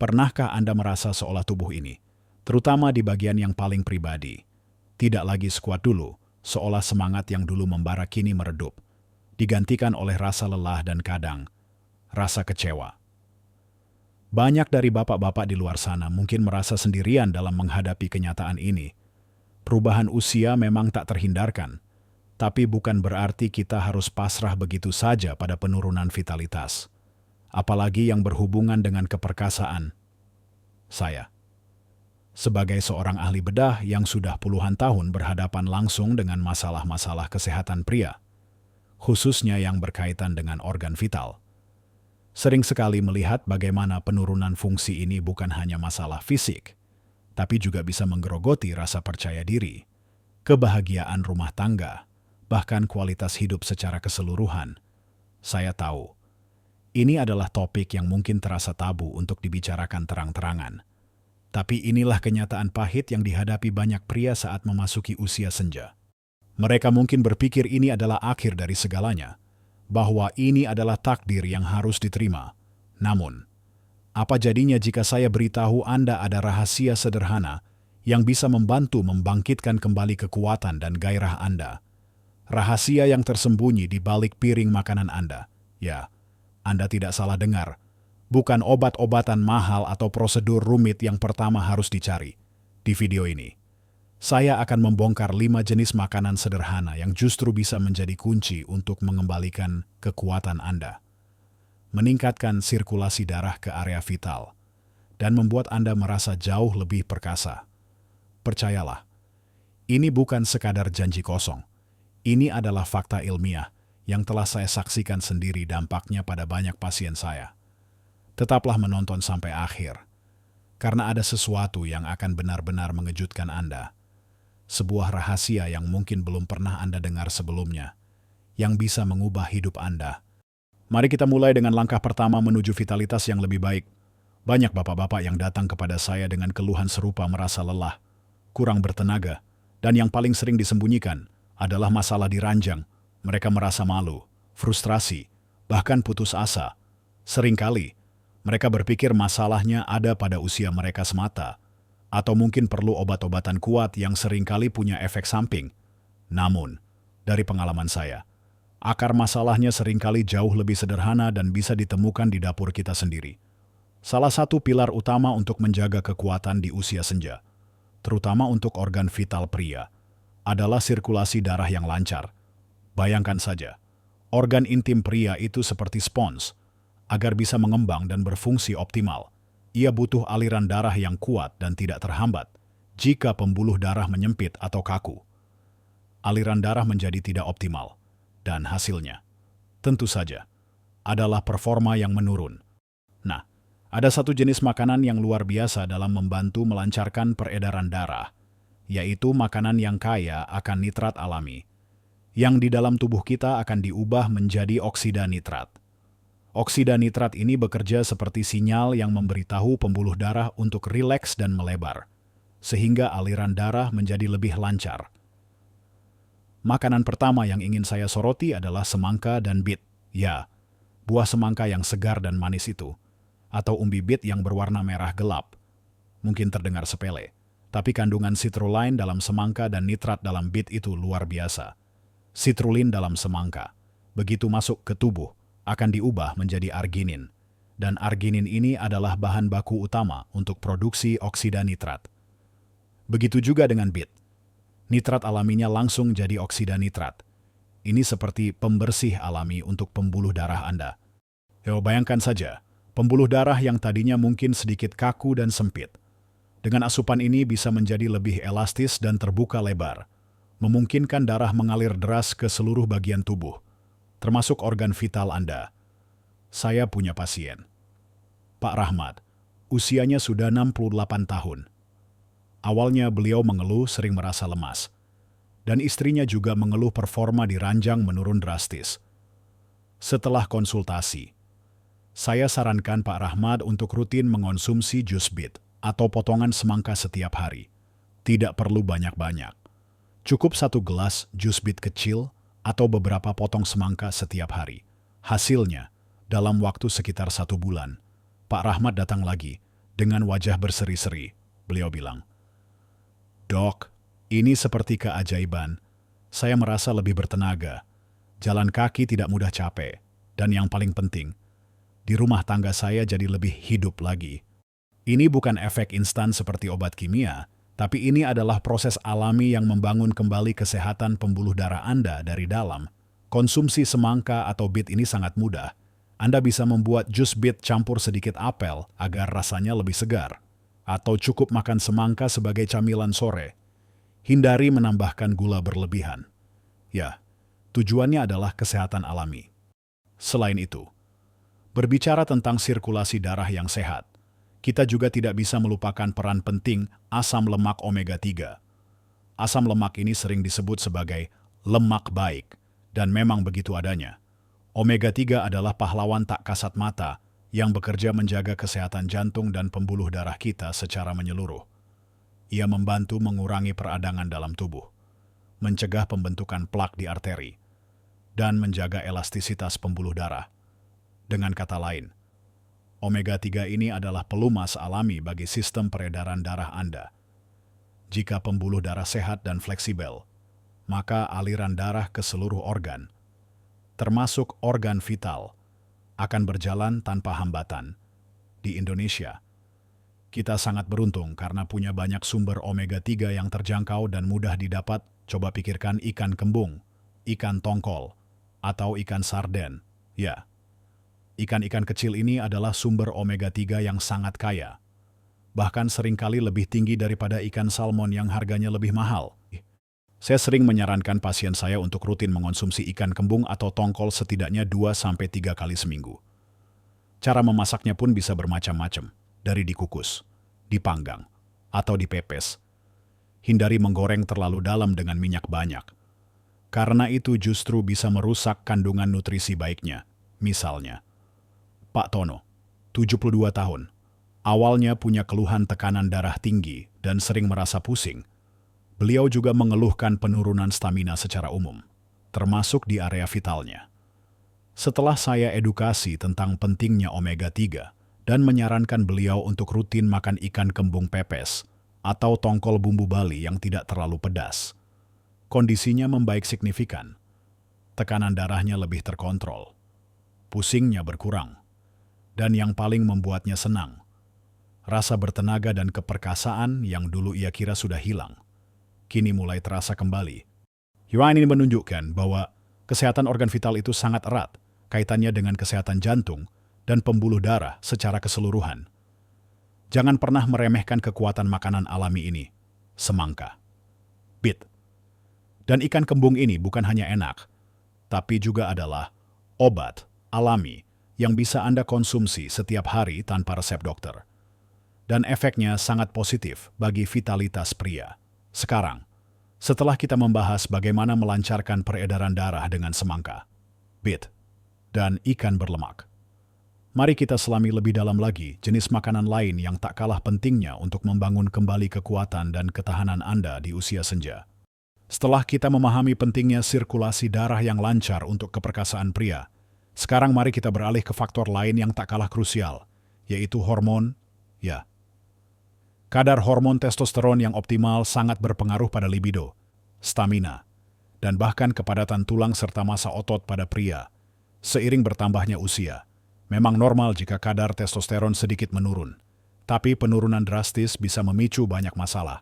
Pernahkah Anda merasa seolah tubuh ini, terutama di bagian yang paling pribadi, tidak lagi sekuat dulu, seolah semangat yang dulu membara kini meredup, digantikan oleh rasa lelah dan kadang rasa kecewa? Banyak dari bapak-bapak di luar sana mungkin merasa sendirian dalam menghadapi kenyataan ini. Perubahan usia memang tak terhindarkan, tapi bukan berarti kita harus pasrah begitu saja pada penurunan vitalitas. Apalagi yang berhubungan dengan keperkasaan. Saya, sebagai seorang ahli bedah yang sudah puluhan tahun berhadapan langsung dengan masalah-masalah kesehatan pria, khususnya yang berkaitan dengan organ vital, sering sekali melihat bagaimana penurunan fungsi ini bukan hanya masalah fisik, tapi juga bisa menggerogoti rasa percaya diri, kebahagiaan rumah tangga, bahkan kualitas hidup secara keseluruhan. Saya tahu, ini adalah topik yang mungkin terasa tabu untuk dibicarakan terang-terangan. Tapi inilah kenyataan pahit yang dihadapi banyak pria saat memasuki usia senja. Mereka mungkin berpikir ini adalah akhir dari segalanya, bahwa ini adalah takdir yang harus diterima. Namun, apa jadinya jika saya beritahu Anda ada rahasia sederhana yang bisa membantu membangkitkan kembali kekuatan dan gairah Anda? Rahasia yang tersembunyi di balik piring makanan Anda. Ya, Anda tidak salah dengar. Bukan obat-obatan mahal atau prosedur rumit yang pertama harus dicari. Di video ini, saya akan membongkar 5 jenis makanan sederhana yang justru bisa menjadi kunci untuk mengembalikan kekuatan Anda, meningkatkan sirkulasi darah ke area vital, dan membuat Anda merasa jauh lebih perkasa. Percayalah, ini bukan sekadar janji kosong. Ini adalah fakta ilmiah yang telah saya saksikan sendiri dampaknya pada banyak pasien saya. Tetaplah menonton sampai akhir, karena ada sesuatu yang akan benar-benar mengejutkan Anda. Sebuah rahasia yang mungkin belum pernah Anda dengar sebelumnya, yang bisa mengubah hidup Anda. Mari kita mulai dengan langkah pertama menuju vitalitas yang lebih baik. Banyak bapak-bapak yang datang kepada saya dengan keluhan serupa, merasa lelah, kurang bertenaga, dan yang paling sering disembunyikan adalah masalah di ranjang. Mereka merasa malu, frustrasi, bahkan putus asa. Seringkali, mereka berpikir masalahnya ada pada usia mereka semata, atau mungkin perlu obat-obatan kuat yang seringkali punya efek samping. Namun, dari pengalaman saya, akar masalahnya seringkali jauh lebih sederhana dan bisa ditemukan di dapur kita sendiri. Salah satu pilar utama untuk menjaga kekuatan di usia senja, terutama untuk organ vital pria, adalah sirkulasi darah yang lancar. Bayangkan saja, organ intim pria itu seperti spons. Agar bisa mengembang dan berfungsi optimal, ia butuh aliran darah yang kuat dan tidak terhambat. Jika pembuluh darah menyempit atau kaku, aliran darah menjadi tidak optimal, dan hasilnya, tentu saja, adalah performa yang menurun. Nah, ada satu jenis makanan yang luar biasa dalam membantu melancarkan peredaran darah, yaitu makanan yang kaya akan nitrat alami, yang di dalam tubuh kita akan diubah menjadi oksida nitrat. Oksida nitrat ini bekerja seperti sinyal yang memberitahu pembuluh darah untuk rileks dan melebar, sehingga aliran darah menjadi lebih lancar. Makanan pertama yang ingin saya soroti adalah semangka dan bit. Ya, buah semangka yang segar dan manis itu, atau umbi bit yang berwarna merah gelap. Mungkin terdengar sepele, tapi kandungan citrulline dalam semangka dan nitrat dalam bit itu luar biasa. Citrulline dalam semangka, begitu masuk ke tubuh, akan diubah menjadi arginin, dan arginin ini adalah bahan baku utama untuk produksi oksida nitrat. Begitu juga dengan bit. Nitrat alaminya langsung jadi oksida nitrat. Ini seperti pembersih alami untuk pembuluh darah Anda. Bayangkan saja, pembuluh darah yang tadinya mungkin sedikit kaku dan sempit. Dengan asupan ini bisa menjadi lebih elastis dan terbuka lebar, memungkinkan darah mengalir deras ke seluruh bagian tubuh, termasuk organ vital Anda. Saya punya pasien, Pak Rahmat, usianya sudah 68 tahun. Awalnya beliau mengeluh sering merasa lemas, dan istrinya juga mengeluh performa di ranjang menurun drastis. Setelah konsultasi, saya sarankan Pak Rahmat untuk rutin mengonsumsi jus bit atau potongan semangka setiap hari. Tidak perlu banyak-banyak. Cukup 1 gelas jus bit kecil atau beberapa potong semangka setiap hari. Hasilnya, dalam waktu sekitar 1 bulan, Pak Rahmat datang lagi Dengan wajah berseri-seri, beliau bilang, "Dok, ini seperti keajaiban. Saya merasa lebih bertenaga. Jalan kaki tidak mudah capek. Dan yang paling penting, di rumah tangga saya jadi lebih hidup lagi. Ini bukan efek instan seperti obat kimia, tapi ini adalah proses alami yang membangun kembali kesehatan pembuluh darah Anda dari dalam. Konsumsi semangka atau bit ini sangat mudah. Anda bisa membuat jus bit campur sedikit apel agar rasanya lebih segar. Atau cukup makan semangka sebagai camilan sore. Hindari menambahkan gula berlebihan. Ya, tujuannya adalah kesehatan alami. Selain itu, berbicara tentang sirkulasi darah yang sehat, kita juga tidak bisa melupakan peran penting asam lemak omega 3. Asam lemak ini sering disebut sebagai lemak baik, dan memang begitu adanya. Omega 3 adalah pahlawan tak kasat mata yang bekerja menjaga kesehatan jantung dan pembuluh darah kita secara menyeluruh. Ia membantu mengurangi peradangan dalam tubuh, mencegah pembentukan plak di arteri, dan menjaga elastisitas pembuluh darah. Dengan kata lain, omega 3 ini adalah pelumas alami bagi sistem peredaran darah Anda. Jika pembuluh darah sehat dan fleksibel, maka aliran darah ke seluruh organ, termasuk organ vital, akan berjalan tanpa hambatan. Di Indonesia, kita sangat beruntung karena punya banyak sumber omega 3 yang terjangkau dan mudah didapat. Coba pikirkan ikan kembung, ikan tongkol, atau ikan sarden. Ya, ikan-ikan kecil ini adalah sumber omega 3 yang sangat kaya. Bahkan seringkali lebih tinggi daripada ikan salmon yang harganya lebih mahal. Saya sering menyarankan pasien saya untuk rutin mengonsumsi ikan kembung atau tongkol setidaknya 2-3 kali seminggu. Cara memasaknya pun bisa bermacam-macam, dari dikukus, dipanggang, atau dipepes. Hindari menggoreng terlalu dalam dengan minyak banyak. Karena itu justru bisa merusak kandungan nutrisi baiknya. Misalnya, Pak Tono, 72 tahun, awalnya punya keluhan tekanan darah tinggi dan sering merasa pusing. Beliau juga mengeluhkan penurunan stamina secara umum, termasuk di area vitalnya. Setelah saya edukasi tentang pentingnya omega 3 dan menyarankan beliau untuk rutin makan ikan kembung pepes atau tongkol bumbu Bali yang tidak terlalu pedas, kondisinya membaik signifikan. Tekanan darahnya lebih terkontrol, pusingnya berkurang, dan yang paling membuatnya senang, rasa bertenaga dan keperkasaan yang dulu ia kira sudah hilang, kini mulai terasa kembali. Yuan ini menunjukkan bahwa kesehatan organ vital itu sangat erat kaitannya dengan kesehatan jantung dan pembuluh darah secara keseluruhan. Jangan pernah meremehkan kekuatan makanan alami ini, semangka, bit. Dan ikan kembung ini bukan hanya enak, tapi juga adalah obat alami yang bisa Anda konsumsi setiap hari tanpa resep dokter. Dan efeknya sangat positif bagi vitalitas pria. Sekarang, setelah kita membahas bagaimana melancarkan peredaran darah dengan semangka, bit, dan ikan berlemak, mari kita selami lebih dalam lagi jenis makanan lain yang tak kalah pentingnya untuk membangun kembali kekuatan dan ketahanan Anda di usia senja. Setelah kita memahami pentingnya sirkulasi darah yang lancar untuk keperkasaan pria, sekarang mari kita beralih ke faktor lain yang tak kalah krusial, yaitu hormon. Ya, kadar hormon testosteron yang optimal sangat berpengaruh pada libido, stamina, dan bahkan kepadatan tulang serta massa otot pada pria. Seiring bertambahnya usia, memang normal jika kadar testosteron sedikit menurun, tapi penurunan drastis bisa memicu banyak masalah,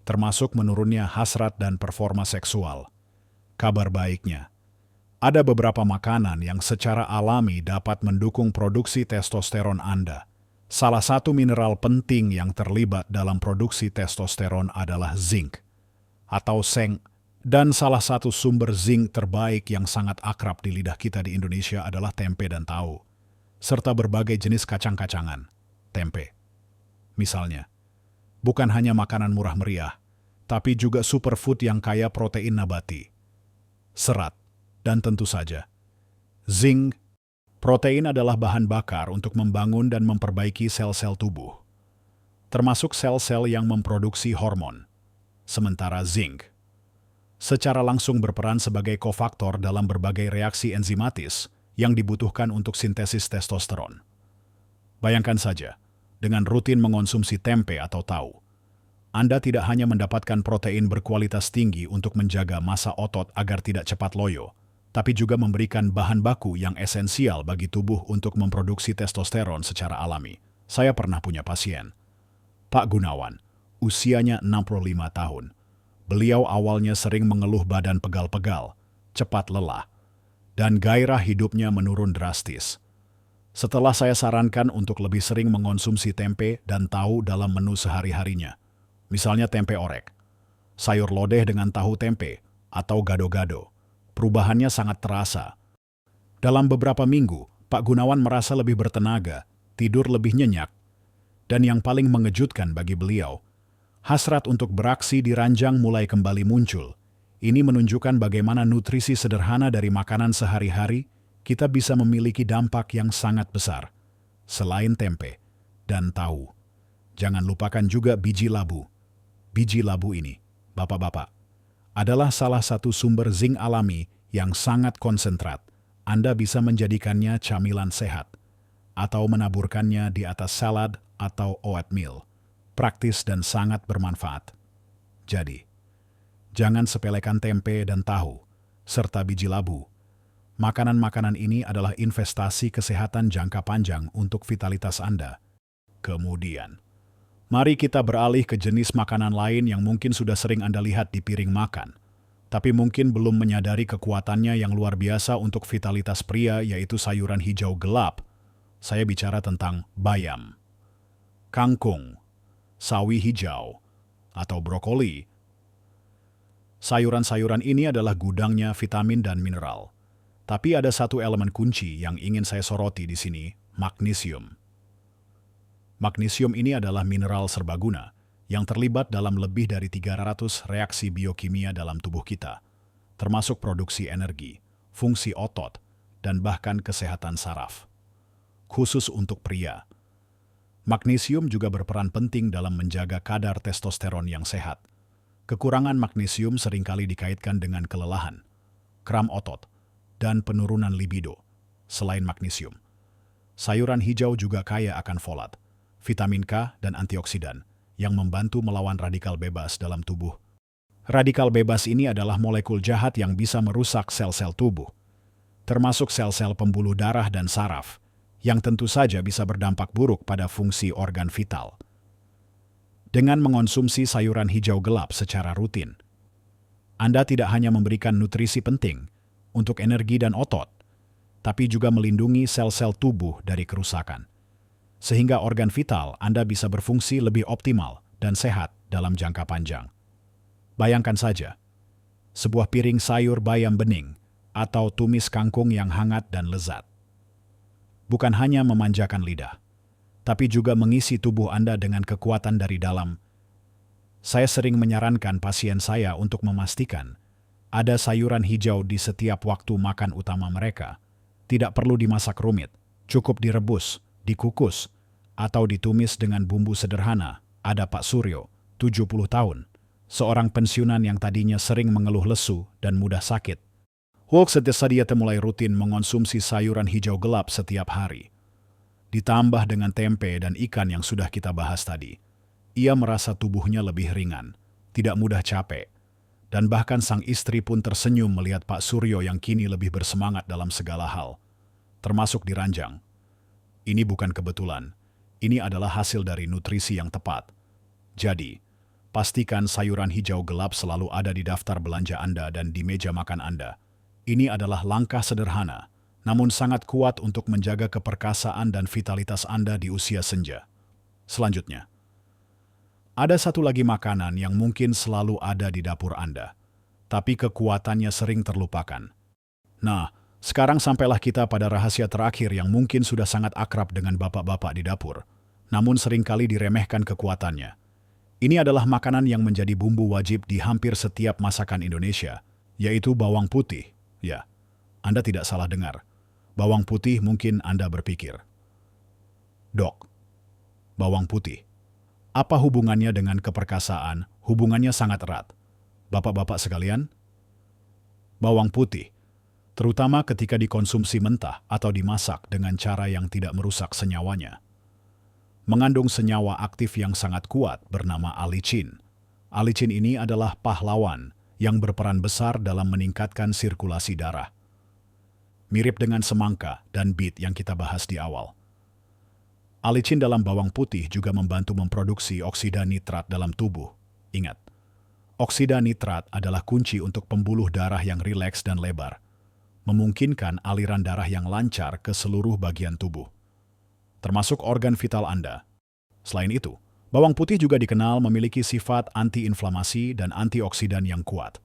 termasuk menurunnya hasrat dan performa seksual. Kabar baiknya, ada beberapa makanan yang secara alami dapat mendukung produksi testosteron Anda. Salah satu mineral penting yang terlibat dalam produksi testosteron adalah zinc, atau seng. Dan salah satu sumber zinc terbaik yang sangat akrab di lidah kita di Indonesia adalah tempe dan tahu, serta berbagai jenis kacang-kacangan. Tempe, misalnya, bukan hanya makanan murah meriah, tapi juga superfood yang kaya protein nabati, serat, dan tentu saja, zinc. Protein adalah bahan bakar untuk membangun dan memperbaiki sel-sel tubuh, termasuk sel-sel yang memproduksi hormon. Sementara zinc secara langsung berperan sebagai kofaktor dalam berbagai reaksi enzimatis yang dibutuhkan untuk sintesis testosteron. Bayangkan saja, Dengan rutin mengonsumsi tempe atau tahu, Anda tidak hanya mendapatkan protein berkualitas tinggi untuk menjaga massa otot agar tidak cepat loyo, tapi juga memberikan bahan baku yang esensial bagi tubuh untuk memproduksi testosteron secara alami. Saya pernah punya pasien, Pak Gunawan, usianya 65 tahun. Beliau awalnya sering mengeluh badan pegal-pegal, cepat lelah, dan gairah hidupnya menurun drastis. Setelah saya sarankan untuk lebih sering mengonsumsi tempe dan tahu dalam menu sehari-harinya, misalnya tempe orek, sayur lodeh dengan tahu tempe, atau gado-gado, perubahannya sangat terasa. Dalam beberapa minggu, Pak Gunawan merasa lebih bertenaga, tidur lebih nyenyak, dan yang paling mengejutkan bagi beliau, hasrat untuk beraksi di ranjang mulai kembali muncul. Ini menunjukkan bagaimana nutrisi sederhana dari makanan sehari-hari kita bisa memiliki dampak yang sangat besar. Selain tempe dan tahu, jangan lupakan juga biji labu. Biji labu ini, bapak-bapak, adalah salah satu sumber zinc alami yang sangat konsentrat. Anda bisa menjadikannya camilan sehat, atau menaburkannya di atas salad atau oatmeal. Praktis dan sangat bermanfaat. Jadi, jangan sepelekan tempe dan tahu, serta biji labu. Makanan-makanan ini adalah investasi kesehatan jangka panjang untuk vitalitas Anda. Kemudian, mari kita beralih ke jenis makanan lain yang mungkin sudah sering Anda lihat di piring makan, tapi mungkin belum menyadari kekuatannya yang luar biasa untuk vitalitas pria, yaitu sayuran hijau gelap. Saya bicara tentang bayam, kangkung, sawi hijau, atau brokoli. Sayuran-sayuran ini adalah gudangnya vitamin dan mineral. Tapi ada satu elemen kunci yang ingin saya soroti di sini, magnesium. Magnesium ini adalah mineral serbaguna yang terlibat dalam lebih dari 300 reaksi biokimia dalam tubuh kita, termasuk produksi energi, fungsi otot, dan bahkan kesehatan saraf. Khusus untuk pria, magnesium juga berperan penting dalam menjaga kadar testosteron yang sehat. Kekurangan magnesium seringkali dikaitkan dengan kelelahan, kram otot, dan penurunan libido. Selain magnesium, sayuran hijau juga kaya akan folat, vitamin K, dan antioksidan yang membantu melawan radikal bebas dalam tubuh. Radikal bebas ini adalah molekul jahat yang bisa merusak sel-sel tubuh, termasuk sel-sel pembuluh darah dan saraf, yang tentu saja bisa berdampak buruk pada fungsi organ vital. Dengan mengonsumsi sayuran hijau gelap secara rutin, Anda tidak hanya memberikan nutrisi penting untuk energi dan otot, tapi juga melindungi sel-sel tubuh dari kerusakan. Sehingga organ vital Anda bisa berfungsi lebih optimal dan sehat dalam jangka panjang. Bayangkan saja, sebuah piring sayur bayam bening atau tumis kangkung yang hangat dan lezat. Bukan hanya memanjakan lidah, tapi juga mengisi tubuh Anda dengan kekuatan dari dalam. Saya sering menyarankan pasien saya untuk memastikan ada sayuran hijau di setiap waktu makan utama mereka. Tidak perlu dimasak rumit, cukup direbus, dikukus, atau ditumis dengan bumbu sederhana. Ada Pak Suryo, 70 tahun, seorang pensiunan yang tadinya sering mengeluh lesu dan mudah sakit. Setelah dia mulai rutin mengonsumsi sayuran hijau gelap setiap hari, ditambah dengan tempe dan ikan yang sudah kita bahas tadi, ia merasa tubuhnya lebih ringan, tidak mudah capek, dan bahkan sang istri pun tersenyum melihat Pak Suryo yang kini lebih bersemangat dalam segala hal, termasuk di ranjang. Ini bukan kebetulan, ini adalah hasil dari nutrisi yang tepat. Jadi, pastikan sayuran hijau gelap selalu ada di daftar belanja Anda dan di meja makan Anda. Ini adalah langkah sederhana, namun sangat kuat untuk menjaga keperkasaan dan vitalitas Anda di usia senja. Selanjutnya, ada satu lagi makanan yang mungkin selalu ada di dapur Anda, tapi kekuatannya sering terlupakan. Nah, sekarang sampailah kita pada rahasia terakhir yang mungkin sudah sangat akrab dengan bapak-bapak di dapur, namun seringkali diremehkan kekuatannya. Ini adalah makanan yang menjadi bumbu wajib di hampir setiap masakan Indonesia, yaitu bawang putih. Ya, Anda tidak salah dengar. Bawang putih mungkin Anda berpikir, Dok, bawang putih. Apa hubungannya dengan keperkasaan? Hubungannya sangat erat. Bapak-bapak sekalian, bawang putih, terutama ketika dikonsumsi mentah atau dimasak dengan cara yang tidak merusak senyawanya, mengandung senyawa aktif yang sangat kuat bernama allicin. Allicin ini adalah pahlawan yang berperan besar dalam meningkatkan sirkulasi darah. Mirip dengan semangka dan bit yang kita bahas di awal. Allicin dalam bawang putih juga membantu memproduksi oksida nitrat dalam tubuh. Ingat, oksida nitrat adalah kunci untuk pembuluh darah yang rileks dan lebar, memungkinkan aliran darah yang lancar ke seluruh bagian tubuh, termasuk organ vital Anda. Selain itu, bawang putih juga dikenal memiliki sifat anti-inflamasi dan antioksidan yang kuat.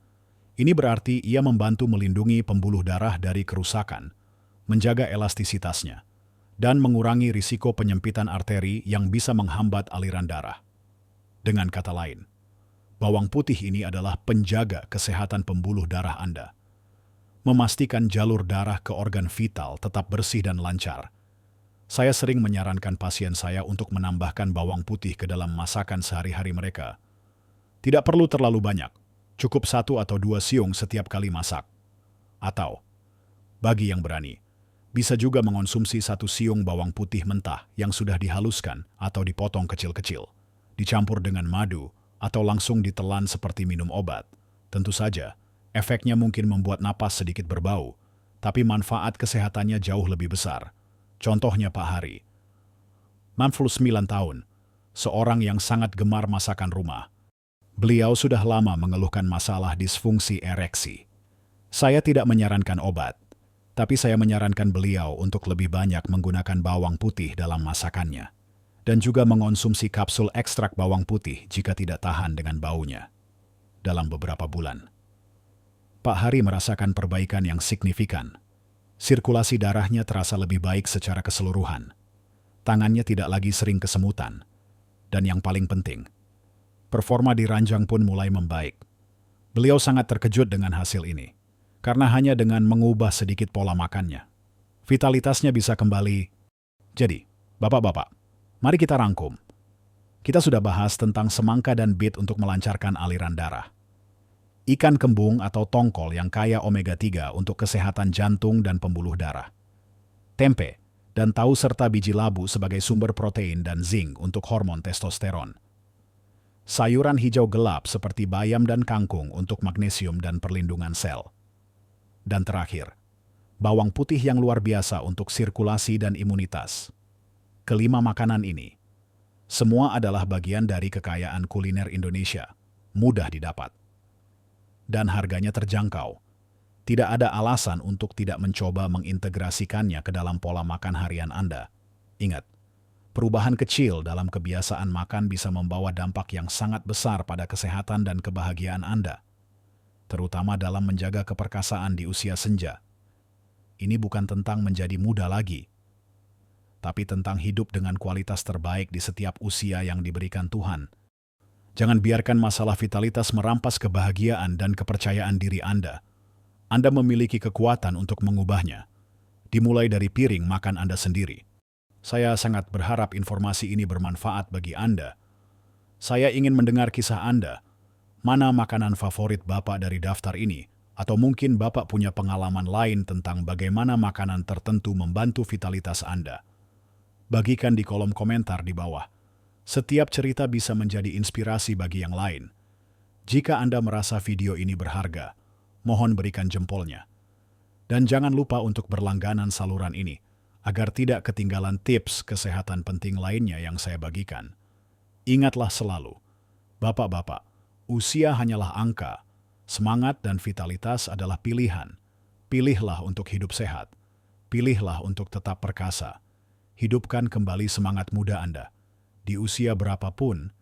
Ini berarti ia membantu melindungi pembuluh darah dari kerusakan, menjaga elastisitasnya, dan mengurangi risiko penyempitan arteri yang bisa menghambat aliran darah. Dengan kata lain, bawang putih ini adalah penjaga kesehatan pembuluh darah Anda, memastikan jalur darah ke organ vital tetap bersih dan lancar. Saya sering menyarankan pasien saya untuk menambahkan bawang putih ke dalam masakan sehari-hari mereka. Tidak perlu terlalu banyak, cukup 1 atau 2 siung setiap kali masak. Atau, bagi yang berani, bisa juga mengonsumsi 1 siung bawang putih mentah yang sudah dihaluskan atau dipotong kecil-kecil, dicampur dengan madu, atau langsung ditelan seperti minum obat. Tentu saja, efeknya mungkin membuat napas sedikit berbau, tapi manfaat kesehatannya jauh lebih besar. Contohnya Pak Hari, 69 tahun, seorang yang sangat gemar masakan rumah. Beliau sudah lama mengeluhkan masalah disfungsi ereksi. Saya tidak menyarankan obat, tapi saya menyarankan beliau untuk lebih banyak menggunakan bawang putih dalam masakannya, dan juga mengonsumsi kapsul ekstrak bawang putih jika tidak tahan dengan baunya. Dalam beberapa bulan, Pak Hari merasakan perbaikan yang signifikan. Sirkulasi darahnya terasa lebih baik secara keseluruhan. Tangannya tidak lagi sering kesemutan. Dan yang paling penting, performa di ranjang pun mulai membaik. Beliau sangat terkejut dengan hasil ini, karena hanya dengan mengubah sedikit pola makannya, vitalitasnya bisa kembali. Jadi, bapak-bapak, mari kita rangkum. Kita sudah bahas tentang semangka dan bit untuk melancarkan aliran darah. Ikan kembung atau tongkol yang kaya omega 3 untuk kesehatan jantung dan pembuluh darah. Tempe dan tahu serta biji labu sebagai sumber protein dan zinc untuk hormon testosteron. Sayuran hijau gelap seperti bayam dan kangkung untuk magnesium dan perlindungan sel. Dan terakhir, bawang putih yang luar biasa untuk sirkulasi dan imunitas. Kelima makanan ini, semua adalah bagian dari kekayaan kuliner Indonesia, mudah didapat. Dan harganya terjangkau. Tidak ada alasan untuk tidak mencoba mengintegrasikannya ke dalam pola makan harian Anda. Ingat, perubahan kecil dalam kebiasaan makan bisa membawa dampak yang sangat besar pada kesehatan dan kebahagiaan Anda, terutama dalam menjaga keperkasaan di usia senja. Ini bukan tentang menjadi muda lagi, tapi tentang hidup dengan kualitas terbaik di setiap usia yang diberikan Tuhan. Jangan biarkan masalah vitalitas merampas kebahagiaan dan kepercayaan diri Anda. Anda memiliki kekuatan untuk mengubahnya, dimulai dari piring makan Anda sendiri. Saya sangat berharap informasi ini bermanfaat bagi Anda. Saya ingin mendengar kisah Anda. Mana makanan favorit Bapak dari daftar ini? Atau mungkin Bapak punya pengalaman lain tentang bagaimana makanan tertentu membantu vitalitas Anda. Bagikan di kolom komentar di bawah. Setiap cerita bisa menjadi inspirasi bagi yang lain. Jika Anda merasa video ini berharga, mohon berikan jempolnya. Dan jangan lupa untuk berlangganan saluran ini, agar tidak ketinggalan tips kesehatan penting lainnya yang saya bagikan. Ingatlah selalu, bapak-bapak, usia hanyalah angka, semangat dan vitalitas adalah pilihan. Pilihlah untuk hidup sehat, pilihlah untuk tetap perkasa. Hidupkan kembali semangat muda Anda. Di usia berapapun,